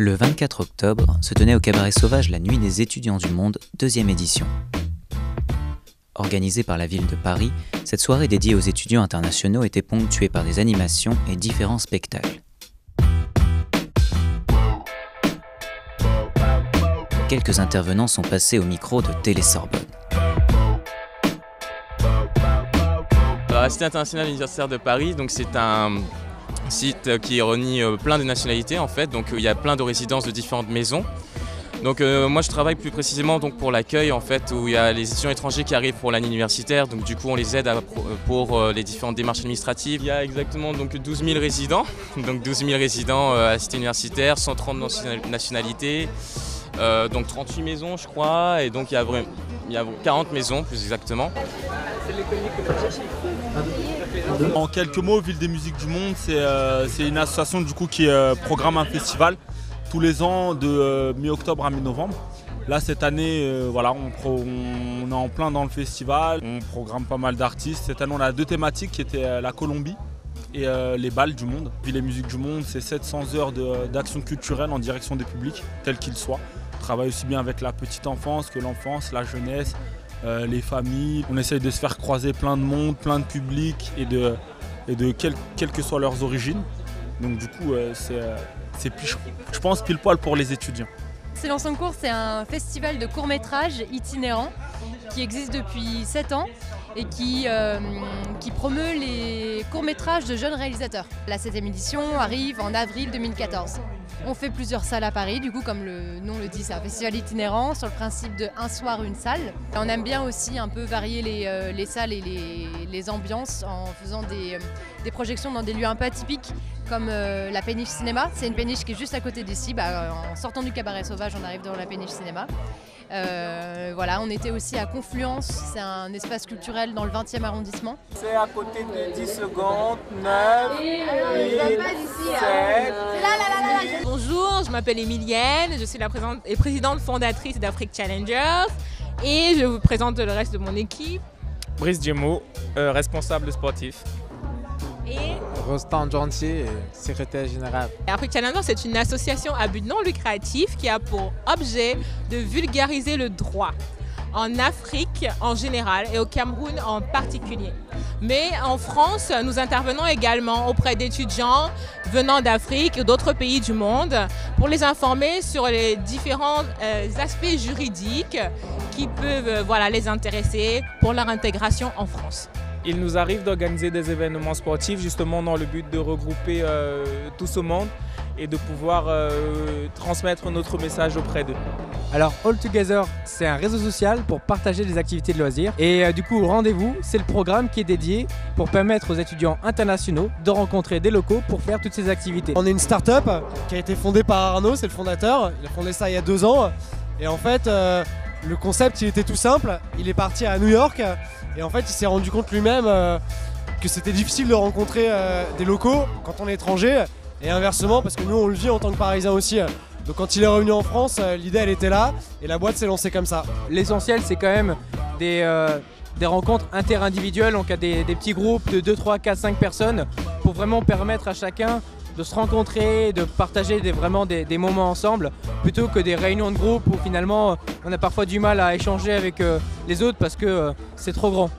Le 24 octobre se tenait au Cabaret Sauvage la Nuit des étudiants du monde, 2e édition. Organisée par la ville de Paris, cette soirée dédiée aux étudiants internationaux était ponctuée par des animations et différents spectacles. Quelques intervenants sont passés au micro de Télé Sorbonne. Alors, la Cité internationale universitaire de Paris, donc c'est un site qui réunit plein de nationalités en fait, donc il y a plein de résidences de différentes maisons. Donc moi je travaille plus précisément donc, pour l'accueil en fait, où il y a les étudiants étrangers qui arrivent pour l'année universitaire, donc du coup on les aide pour les différentes démarches administratives. Il y a exactement donc 12 000 résidents, donc 12 000 résidents à la cité universitaire, 130 nationalités, donc 38 maisons je crois, et donc il y a 40 maisons plus exactement. En quelques mots, Ville des musiques du monde, c'est une association du coup qui programme un festival tous les ans de mi-octobre à mi-novembre. Là cette année, voilà, on est en plein dans le festival, on programme pas mal d'artistes. Cette année on a 2 thématiques qui étaient la Colombie et les balles du monde. Ville des musiques du monde, c'est 700 heures d'action culturelle en direction des publics, tels qu'ils soient. On travaille aussi bien avec la petite enfance que l'enfance, la jeunesse, les familles. On essaye de se faire croiser plein de monde, plein de publics et de quelles que soient leurs origines. Donc du coup, c'est je pense pile poil pour les étudiants. Excellence en cours, c'est un festival de courts-métrages itinérant qui existe depuis 7 ans et qui promeut les courts-métrages de jeunes réalisateurs. La 7e édition arrive en avril 2014. On fait plusieurs salles à Paris, du coup comme le nom le dit, c'est un festival itinérant sur le principe de un soir une salle. On aime bien aussi un peu varier les salles et les ambiances en faisant des projections dans des lieux un peu atypiques comme la Péniche Cinéma. C'est une péniche qui est juste à côté d'ici. En sortant du Cabaret Sauvage, on arrive dans la Péniche Cinéma. Voilà, on était aussi à Confluence, c'est un espace culturel dans le 20e arrondissement. C'est à côté de 10 secondes, 9, 8, 7... Bonjour, je m'appelle Emilienne, je suis la présidente fondatrice d'Afrique Challengers et je vous présente le reste de mon équipe. Brice Djemou, responsable sportif. Et Rostand Gentil, secrétaire général. Afrique Challengers, c'est une association à but non lucratif qui a pour objet de vulgariser le droit en Afrique en général et au Cameroun en particulier. Mais en France, nous intervenons également auprès d'étudiants venant d'Afrique et d'autres pays du monde pour les informer sur les différents aspects juridiques qui peuvent les intéresser pour leur intégration en France. Il nous arrive d'organiser des événements sportifs justement dans le but de regrouper tout ce monde et de pouvoir transmettre notre message auprès d'eux. Alors All Together, c'est un réseau social pour partager des activités de loisirs. Et du coup, Rendez-vous, c'est le programme qui est dédié pour permettre aux étudiants internationaux de rencontrer des locaux pour faire toutes ces activités. On est une start-up qui a été fondée par Arnaud, c'est le fondateur. Il a fondé ça il y a 2 ans. Et en fait, le concept, il était tout simple. Il est parti à New York et en fait, il s'est rendu compte lui-même que c'était difficile de rencontrer des locaux quand on est étranger. Et inversement, parce que nous, on le vit en tant que Parisiens aussi. Donc quand il est revenu en France, l'idée elle était là et la boîte s'est lancée comme ça. L'essentiel c'est quand même des rencontres interindividuelles, donc à des petits groupes de 2, 3, 4, 5 personnes pour vraiment permettre à chacun de se rencontrer, de partager vraiment des moments ensemble plutôt que des réunions de groupe où finalement on a parfois du mal à échanger avec les autres parce que c'est trop grand.